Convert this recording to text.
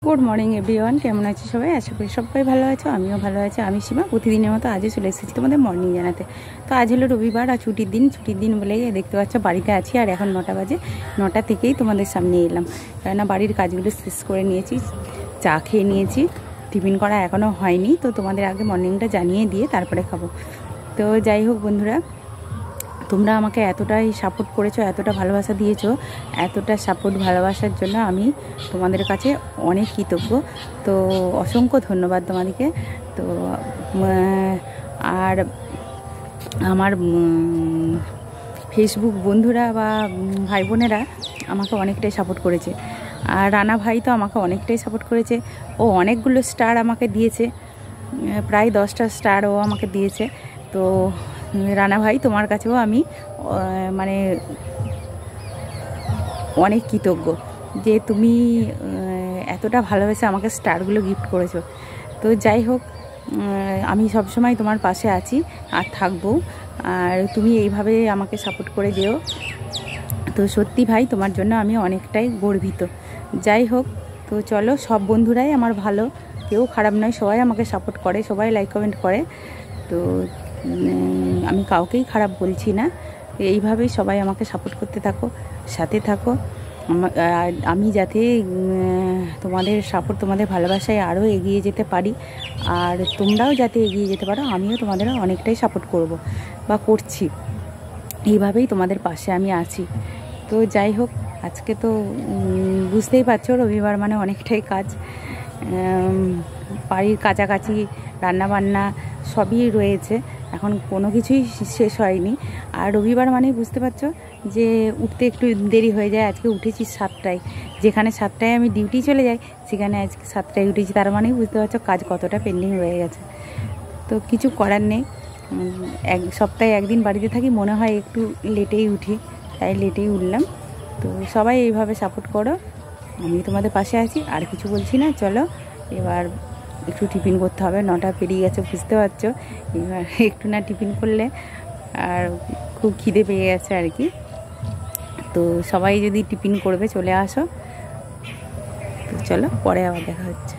Good morning everyone केमन आছো সবাই আশা করি সবাই ভালো আছো আমিও ভালো আছি। আমি সীমা প্রতিদিনের মতো আজও চলে এসেছি তোমাদের মর্নিং জানাতে। তো আজ হলো রবিবার আর ছুটির দিন বলেই দেখতে পাচ্ছ বাড়িতে আছি। আর এখন 9টা বাজে, 9টা থেকেই তোমাদের সামনে এলাম, কেননা বাড়ির কাজগুলো শেষ করে নিয়েছি, চা খেয়ে নিয়েছি, টিফিন করা এখনও হয়নি। তো তোমাদের আগে মর্নিংটা জানিয়ে দিয়ে তারপরে খাবো। তো যাই হোক বন্ধুরা, তোমরা আমাকে এতটাই সাপোর্ট করেছো, এতটা ভালোবাসা দিয়েছো, এতটা সাপোর্ট ভালোবাসার জন্য আমি তোমাদের কাছে অনেক কৃতজ্ঞ। তো অসংখ্য ধন্যবাদ তোমাদেরকে। তো আর আমার ফেসবুক বন্ধুরা বা ভাই বোনেরা আমাকে অনেকটাই সাপোর্ট করেছে। আর রানা ভাই তো আমাকে অনেকটাই সাপোর্ট করেছে, ও অনেকগুলো স্টার আমাকে দিয়েছে, প্রায় 10টা স্টার ও আমাকে দিয়েছে। তো রানা ভাই তোমার কাছেও আমি মানে অনেক কৃতজ্ঞ যে তুমি এতটা ভালোবেসে আমাকে স্টারগুলো গিফট করেছো। তো যাই হোক, আমি সবসময় তোমার পাশে আছি আর থাকবো, আর তুমি এইভাবে আমাকে সাপোর্ট করে দিও। তো সত্যি ভাই তোমার জন্য আমি অনেকটাই গর্বিত। যাই হোক, তো চলো, সব বন্ধুরাই আমার ভালো, কেউ খারাপ নয়, সবাই আমাকে সাপোর্ট করে, সবাই লাইক কমেন্ট করে। তো আমি কাউকেই খারাপ বলছি না। এইভাবেই সবাই আমাকে সাপোর্ট করতে থাকো, সাথে থাকো। আমি যাতে তোমাদের সাপোর্ট, তোমাদের ভালোবাসায় আরও এগিয়ে যেতে পারি, আর তোমরাও যাতে এগিয়ে যেতে পারো, আমিও তোমাদের অনেকটাই সাপোর্ট করব বা করছি। এইভাবেই তোমাদের পাশে আমি আছি। তো যাই হোক, আজকে তো বুঝতেই পারছো রবিবার মানে অনেকটাই কাজ, বাড়ির কাছাকাছি রান্নাবান্না সবই রয়েছে, এখন কোনো কিছুই শেষ হয়নি। আর রবিবার মানেই বুঝতে পারছো যে উঠতে একটু দেরি হয়ে যায়। আজকে উঠেছি 7টায়, যেখানে 7টায় আমি ডিউটি চলে যাই সেখানে আজকে 7টায় উঠেছি, তার মানেই বুঝতে পারছো কাজ কতটা পেন্ডিং রয়ে গেছে। তো কিছু করার নেই, এক সপ্তাহে একদিন বাড়িতে থাকি, মনে হয় একটু লেটেই উঠি, তাই লেটেই উঠলাম। তো সবাই এইভাবে সাপোর্ট করো, আমি তোমাদের পাশে আছি। আর কিছু বলছি না, চলো এবার একটু টিফিন করতে হবে, 9টা পেরিয়ে গেছে, বুঝতে পারছো। এবার একটু না টিফিন করলে আর খুব খিদে পেয়ে গেছে আর কি। তো সবাই যদি টিফিন করবে চলে আসো। তো চলো, পরে আবার দেখা হচ্ছে।